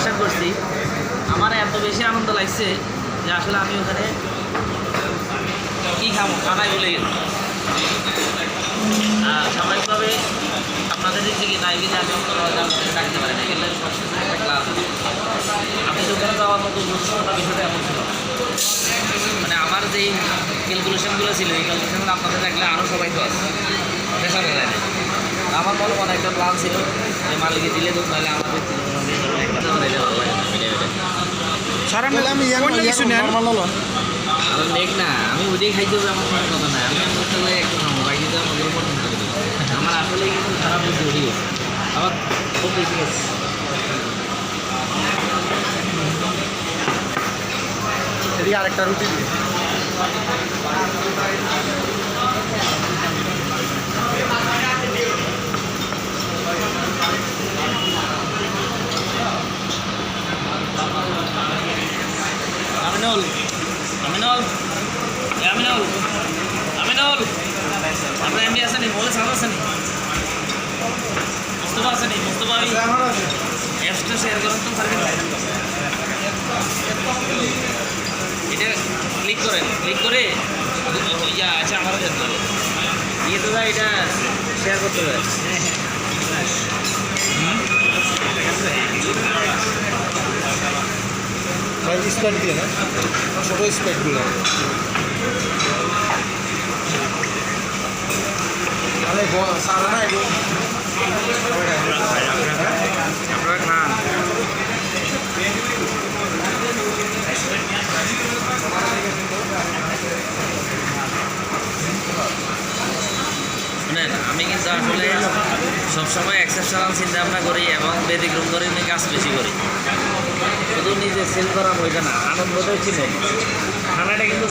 Calculation করছি, আমার এত বেশি আনন্দ লাগছে যে আসলে আমি ওখানে কী খাবো খানায় ভুলে গেছি। আর স্বাভাবিকভাবে আপনাদের দিক থেকে নাই বিধে আমি ডাকতে পারি না, কিন্তু সবশেষে একটা ক্লাস আমি ওখানে যাওয়ার মতো উৎসাহটা বিষয়টা এমন ছিল। মানে আমার যেই ক্যালকুলেশনগুলো ছিল এই ক্যালকুলেশনগুলো আপনাদের রাখলে আরও সবাই তো আছে, দেখা যায় না। আমার মনে মনে একটা প্ল্যান ছিল যে মালিকে দিলে তো তাহলে আমাদের নেক না আমি ওইটাই খাইতে হবে আমার কোনো কথা নাই। আমি আসলে একটু খাবো, বাকি তো আমাদের উপর আমার আসলে কিন্তু খারাপ বেশি উঠে গেছে, আমার খুব বেশি গেছে। এদিকে আরেকটা রুটি দিয়ে আমিনুল আমিনুল আমিনুল আমিনুল আপনার এমনি আসেনি, বলে সাথে আসেনি, মুস্তফা আসেনি, মুস্তফা ওই অ্যাপসটা শেয়ার করেন তো পারবেন। এটা ক্লিক করেন, ক্লিক করে ইয়া আচ্ছা আমারও যেতে হবে ইয়ে তো এটা শেয়ার করতে হবে। স্প্যাড দিয়ে না, ছোটো স্প্যাডগুলো তাহলে সারা না এগুলো আপনারা খান। শুনেন, আমি কিন্তু আসলে সবসময় এক্সেপশনাল চিন্তা ভাবনা করি এবং ব্যতিক্রম করে নিয়ে কাজ বেশি করি। শুধু নিজে সেল করা হইবে না, আনন্দটাই ছিল। খানাটা কিন্তু